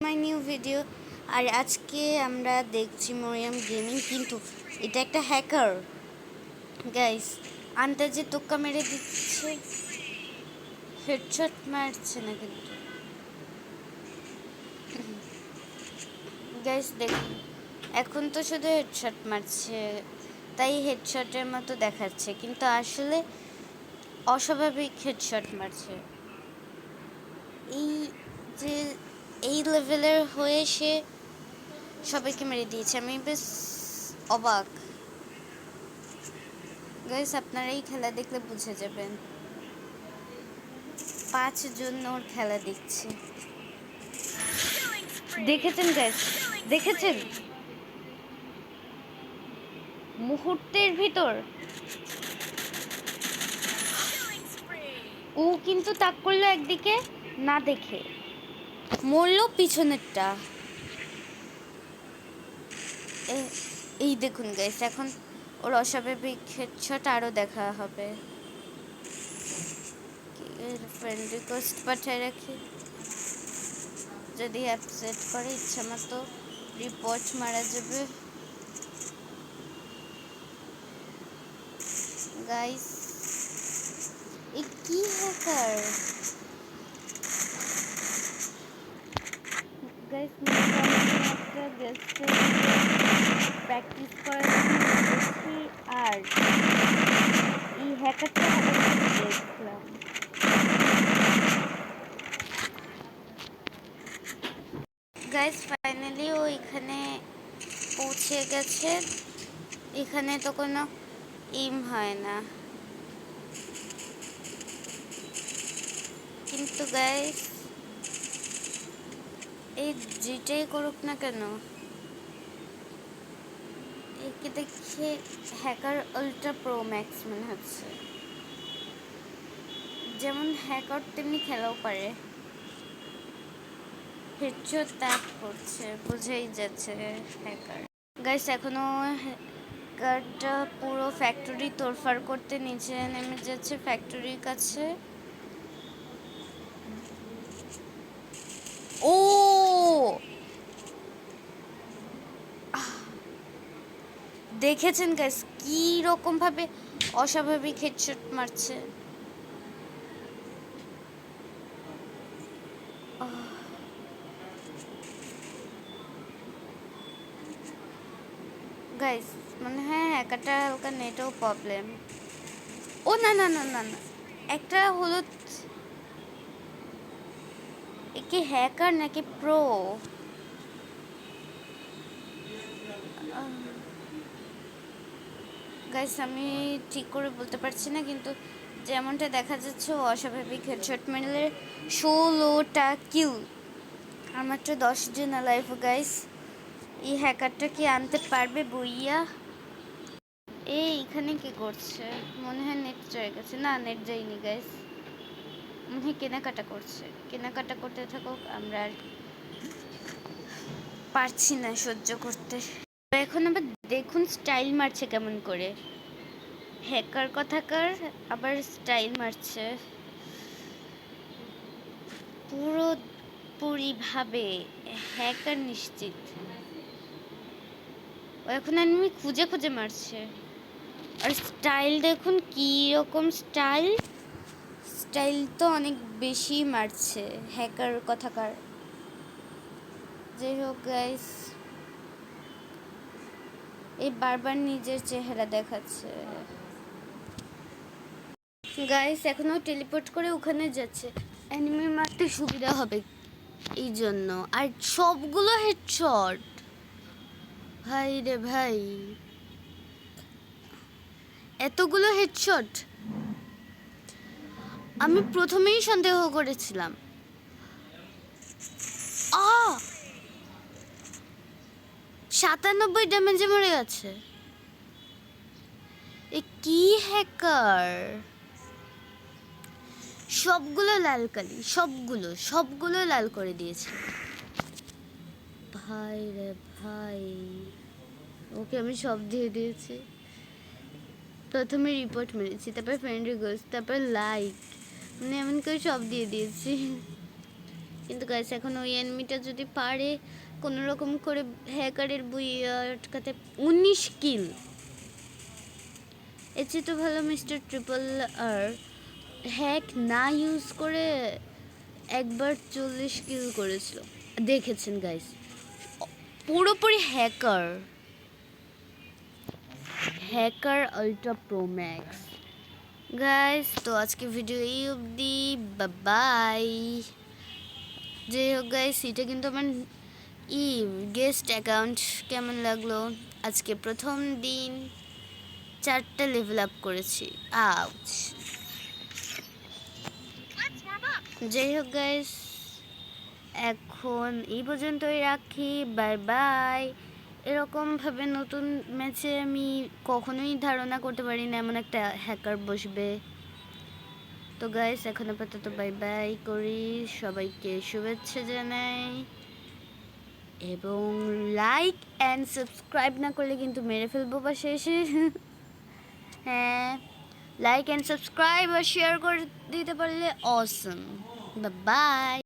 My new video. আর আজকে আমরা দেখছি মরিয়াম গেমিং, কিন্তু এটা একটা হ্যাকার গাইস। আন্দাজে টোক্কা মেরে দিচ্ছে, হেডশট মারছে না কিন্তু গাইস দেখুন, এখন তো শুধু হেডশট মারছে, তাই হেডশটের মতো দেখাচ্ছে, কিন্তু আসলে অস্বাভাবিক হেডশট মারছে। এই যে এই লেভেলের হয়ে সে সবাইকে মেরে দিয়েছে, আমি বেশ অবাক গাইস। আপনারা এই খেলা দেখলে বুঝে যাবেন, 5 জন ওর খেলা দেখছে। দেখেছেন গাইস, দেখেছেন মুহূর্তের ভিতর ও কিন্তু তাক করলো একদিকে, না দেখে মরলো পিছনেরটা। এই দেখুন গাইস, এখন ওর অস্বাভাবিক হেডশট আরও দেখা হবে। ফ্রেন্ড রিকোয়েস্ট পাঠিয়ে রাখি, যদি অ্যাপসেট করে ইচ্ছা মতো রিপোর্ট মারা যাবে গাইস। এ কি হ্যাকার গাইস, একটা গেস্টে প্র্যাকটিস করার দেখি, আর এই হ্যাকারটা দেখলাম। গাইস ফাইনালি ও এখানে পৌঁছে গেছে। এখানে তো কোনো ইম হয় না, কিন্তু গাইস এই যেটাই করুক না কেন, একে দেখে হ্যাকার আল্ট্রা প্রো ম্যাক্স মনে হচ্ছে। যেমন হ্যাকার তেমনি খেলাও পারে। হেডশট ট্যাপ করছে, বোঝাই যাচ্ছে হ্যাকার। গাইস এখনো হ্যাকারটা পুরো ফ্যাক্টরি তোড়ফাড় করতে নিচে নেমে যাচ্ছে ফ্যাক্টরির কাছে। ও দেখেছেন গাইস কি রকম ভাবে অস্বাভাবিক হেডশট মারছে। গাইস মনে হয় হ্যাকারটা হালকা নেটও প্রবলেম। ও না না না না না, একটা হলুদ, কি হ্যাকার নাকি প্রো? গাইস আমি ঠিক করে বলতে পারছি না, কিন্তু যেমনটা দেখা যাচ্ছে অস্বাভাবিক হেডশট মেরে 16টা কিল আর মাত্র 10 জন লাইফ। গাইস এই হ্যাকারটা কি আনতে পারবে বইয়া? এইখানে কি করছে? মনে হয় নেট চলে গেছে। না, নেট যায়নি গাইস, মনে হয় কেনাকাটা করছে। কেনাকাটা করতে থাকুক, আমরা আর পারছি না সহ্য করতে। এখন আবার দেখুন স্টাইল মারছে কেমন করে, হ্যাকার কথাকার আবার স্টাইল মারছে পুরোপুরিভাবে হ্যাকার নিশ্চিত। ও এখন এনিমি খুঁজে খুঁজে মারছে, আর স্টাইল দেখুন কি রকম স্টাইল। স্টাইল তো অনেক বেশি মারছে হ্যাকার কথাকার। যাই হোক গাইস, এই বারবার নিজের চেহারা দেখাচ্ছে। গাইস এখনো টেলিপোর্ট করে ওখানে যাচ্ছে, অ্যানিমি মারতে সুবিধা হবে এই জন্য। আর সবগুলো হেডশট, ভাই রে ভাই, এতগুলো হেডশট আমি প্রথমেই সন্দেহ করেছিলাম। 97 ড্যামেজে মরে গেছে। এ কি হ্যাকার! সবগুলো লাল কালি, সবগুলো সবগুলো লাল করে দিয়েছে। ভাই রে ভাই, ওকে আমি সব দিয়ে দিয়েছি। প্রথমে রিপোর্ট মেরেছি, তারপর ফ্রেন্ড রিকোয়েস্ট, তারপর লাইক, মানে এমন করে সব দিয়ে দিয়েছি। কিন্তু গাইস এখন ওই এনিমিটা যদি পারে কোনো রকম করে হ্যাকারের বুই আটকাতে 19 কিল, এর চেয়ে তো ভালো মিস্টার ট্রিপল আর হ্যাক না ইউজ করে একবার 40 কিল করেছিল। দেখেছেন গাইস, পুরোপুরি hacker, hacker ultra pro max. Guys তো আজকে ভিডিও এই অবধি, বাই। যাই হোক গাইস, এটা কিন্তু আমার গেস্ট অ্যাকাউন্ট। কেমন লাগলো? আজকে প্রথম দিন 4টা লেভেল আপ করেছি। আউচ। যাই হোক গাইস, এখন এই পর্যন্তই রাখি। Bye bye. এরকমভাবে নতুন ম্যাচে আমি কখনোই ধারণা করতে পারি না এমন একটা হ্যাকার বসবে। তো গাইস এখন আপাতত বাই বাই করি, সবাইকে শুভেচ্ছা জানাই, এবং লাইক অ্যান্ড সাবস্ক্রাইব না করলে কিন্তু মেরে ফেলবো পাশে এসে। হ্যাঁ, লাইক অ্যান্ড সাবস্ক্রাইব আর শেয়ার করে দিতে পারলে অসম। Bye bye.